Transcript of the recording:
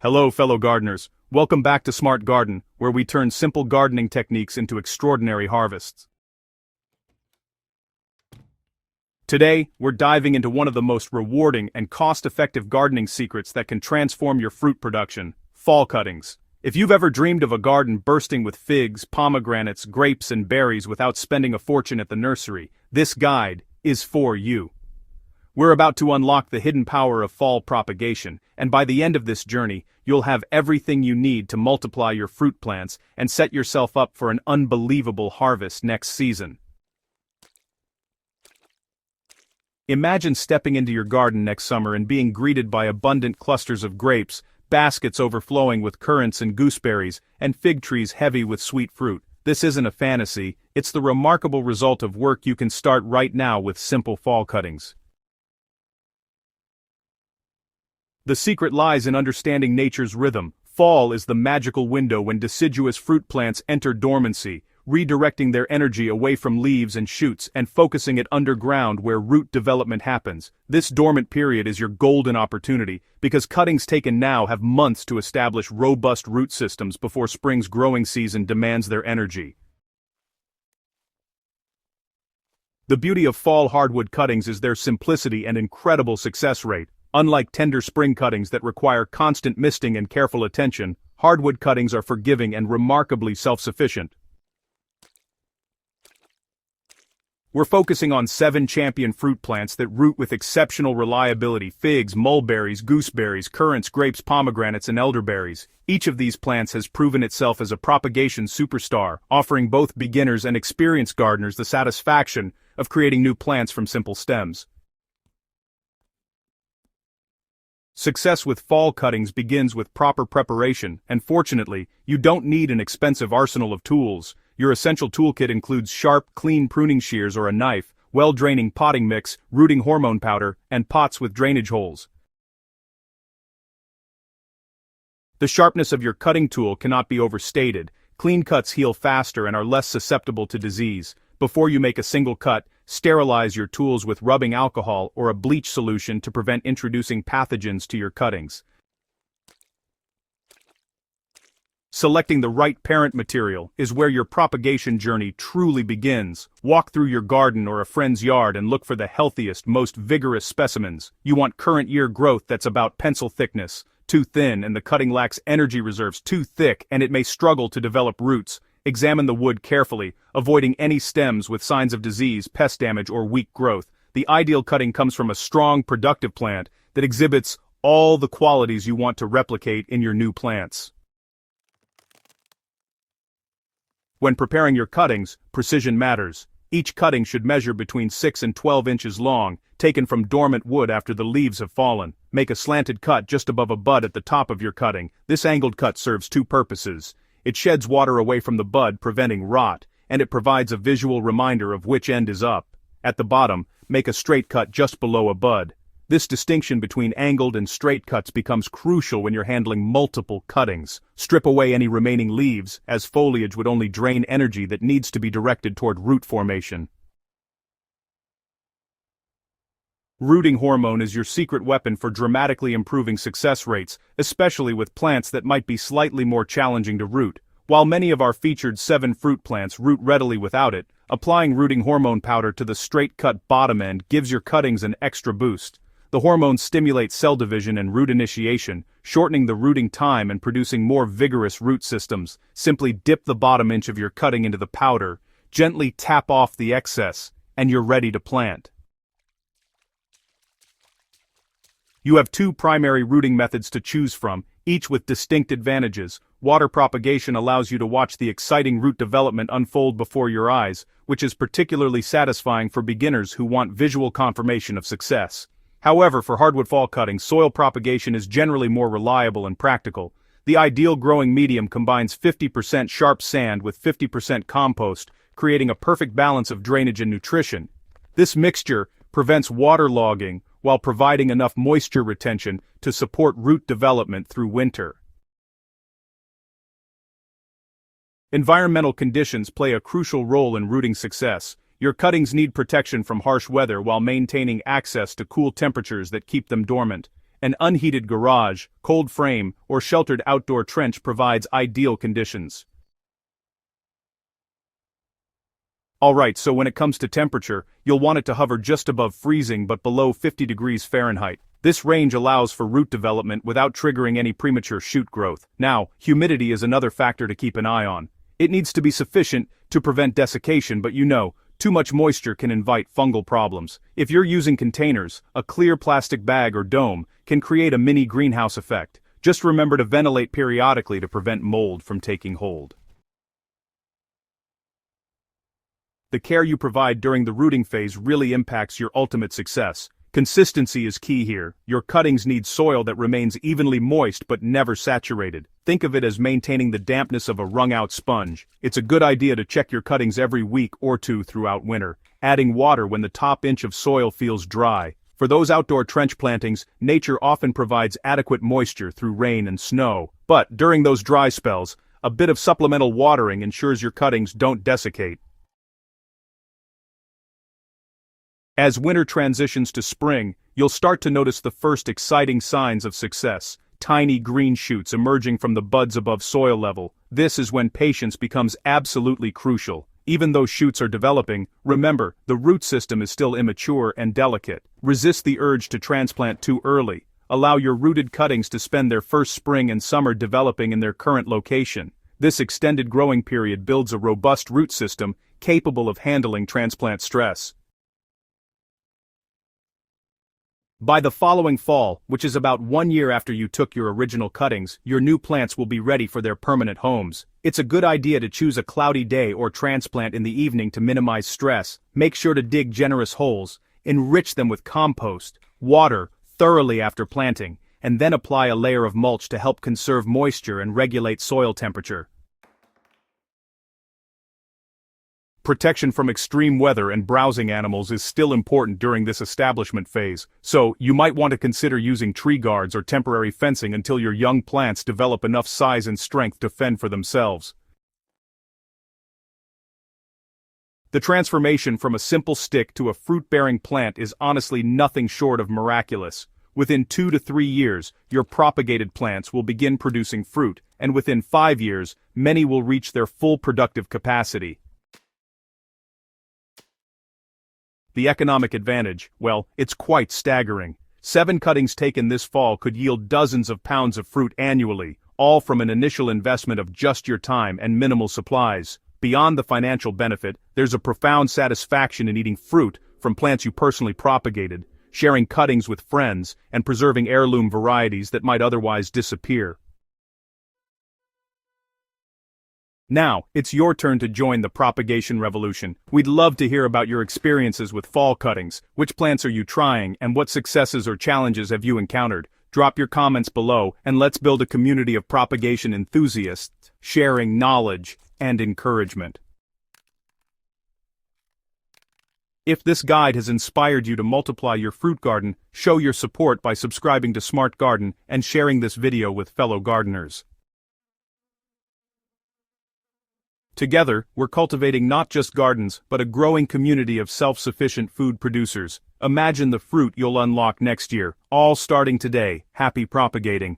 Hello, fellow gardeners. Welcome back to Smart Garden, where we turn simple gardening techniques into extraordinary harvests. Today, we're diving into one of the most rewarding and cost-effective gardening secrets that can transform your fruit production: fall cuttings. If you've ever dreamed of a garden bursting with figs, pomegranates, grapes, and berries without spending a fortune at the nursery, this guide is for you. We're about to unlock the hidden power of fall propagation, and by the end of this journey, you'll have everything you need to multiply your fruit plants and set yourself up for an unbelievable harvest next season. Imagine stepping into your garden next summer and being greeted by abundant clusters of grapes, baskets overflowing with currants and gooseberries, and fig trees heavy with sweet fruit. This isn't a fantasy, it's the remarkable result of work you can start right now with simple fall cuttings. The secret lies in understanding nature's rhythm. Fall is the magical window when deciduous fruit plants enter dormancy, redirecting their energy away from leaves and shoots and focusing it underground where root development happens. This dormant period is your golden opportunity, because cuttings taken now have months to establish robust root systems before spring's growing season demands their energy. The beauty of fall hardwood cuttings is their simplicity and incredible success rate. Unlike tender spring cuttings that require constant misting and careful attention, hardwood cuttings are forgiving and remarkably self-sufficient. We're focusing on 7 champion fruit plants that root with exceptional reliability: figs, mulberries, gooseberries, currants, grapes, pomegranates, and elderberries. Each of these plants has proven itself as a propagation superstar, offering both beginners and experienced gardeners the satisfaction of creating new plants from simple stems. Success with fall cuttings begins with proper preparation, and fortunately, you don't need an expensive arsenal of tools. Your essential toolkit includes sharp, clean pruning shears or a knife, well-draining potting mix, rooting hormone powder, and pots with drainage holes. The sharpness of your cutting tool cannot be overstated. Clean cuts heal faster and are less susceptible to disease. Before you make a single cut, sterilize your tools with rubbing alcohol or a bleach solution to prevent introducing pathogens to your cuttings. Selecting the right parent material is where your propagation journey truly begins. Walk through your garden or a friend's yard and look for the healthiest, most vigorous specimens. You want current year growth that's about pencil thickness. Too thin and the cutting lacks energy reserves. Too thick and it may struggle to develop roots. Examine the wood carefully, avoiding any stems with signs of disease, pest damage, or weak growth. The ideal cutting comes from a strong, productive plant that exhibits all the qualities you want to replicate in your new plants. When preparing your cuttings, precision matters. Each cutting should measure between 6 and 12 inches long, taken from dormant wood after the leaves have fallen. Make a slanted cut just above a bud at the top of your cutting. This angled cut serves 2 purposes. It sheds water away from the bud, preventing rot, and it provides a visual reminder of which end is up. At the bottom, make a straight cut just below a bud. This distinction between angled and straight cuts becomes crucial when you're handling multiple cuttings. Strip away any remaining leaves, as foliage would only drain energy that needs to be directed toward root formation. Rooting hormone is your secret weapon for dramatically improving success rates, especially with plants that might be slightly more challenging to root. While many of our featured 7 fruit plants root readily without it, applying rooting hormone powder to the straight-cut bottom end gives your cuttings an extra boost. The hormones stimulate cell division and root initiation, shortening the rooting time and producing more vigorous root systems. Simply dip the bottom inch of your cutting into the powder, gently tap off the excess, and you're ready to plant. You have 2 primary rooting methods to choose from, each with distinct advantages. Water propagation allows you to watch the exciting root development unfold before your eyes, which is particularly satisfying for beginners who want visual confirmation of success. However, for hardwood fall cuttings, soil propagation is generally more reliable and practical. The ideal growing medium combines 50% sharp sand with 50% compost, creating a perfect balance of drainage and nutrition. This mixture prevents waterlogging while providing enough moisture retention to support root development through winter. Environmental conditions play a crucial role in rooting success. Your cuttings need protection from harsh weather while maintaining access to cool temperatures that keep them dormant. An unheated garage, cold frame, or sheltered outdoor trench provides ideal conditions. Alright, so when it comes to temperature, you'll want it to hover just above freezing but below 50 degrees Fahrenheit. This range allows for root development without triggering any premature shoot growth. Now, humidity is another factor to keep an eye on. It needs to be sufficient to prevent desiccation, but too much moisture can invite fungal problems. If you're using containers, a clear plastic bag or dome can create a mini greenhouse effect. Just remember to ventilate periodically to prevent mold from taking hold. The care you provide during the rooting phase really impacts your ultimate success. Consistency is key here. Your cuttings need soil that remains evenly moist but never saturated. Think of it as maintaining the dampness of a wrung-out sponge. It's a good idea to check your cuttings every week or two throughout winter, adding water when the top inch of soil feels dry. For those outdoor trench plantings, nature often provides adequate moisture through rain and snow. But during those dry spells, a bit of supplemental watering ensures your cuttings don't desiccate. As winter transitions to spring, you'll start to notice the first exciting signs of success. Tiny green shoots emerging from the buds above soil level. This is when patience becomes absolutely crucial. Even though shoots are developing, remember, the root system is still immature and delicate. Resist the urge to transplant too early. Allow your rooted cuttings to spend their first spring and summer developing in their current location. This extended growing period builds a robust root system capable of handling transplant stress. By the following fall, which is about 1 year after you took your original cuttings, your new plants will be ready for their permanent homes. It's a good idea to choose a cloudy day or transplant in the evening to minimize stress. Make sure to dig generous holes, enrich them with compost, water thoroughly after planting, and then apply a layer of mulch to help conserve moisture and regulate soil temperature. Protection from extreme weather and browsing animals is still important during this establishment phase, so you might want to consider using tree guards or temporary fencing until your young plants develop enough size and strength to fend for themselves. The transformation from a simple stick to a fruit-bearing plant is honestly nothing short of miraculous. Within 2 to 3 years, your propagated plants will begin producing fruit, and within 5 years, many will reach their full productive capacity. The economic advantage, well, it's quite staggering. 7 cuttings taken this fall could yield dozens of pounds of fruit annually, all from an initial investment of just your time and minimal supplies. Beyond the financial benefit, there's a profound satisfaction in eating fruit from plants you personally propagated, sharing cuttings with friends, and preserving heirloom varieties that might otherwise disappear. Now, it's your turn to join the propagation revolution. We'd love to hear about your experiences with fall cuttings. Which plants are you trying, and what successes or challenges have you encountered? Drop your comments below, and let's build a community of propagation enthusiasts, sharing knowledge and encouragement. If this guide has inspired you to multiply your fruit garden, show your support by subscribing to Smart Garden and sharing this video with fellow gardeners. Together, we're cultivating not just gardens, but a growing community of self-sufficient food producers. Imagine the fruit you'll unlock next year, all starting today. Happy propagating!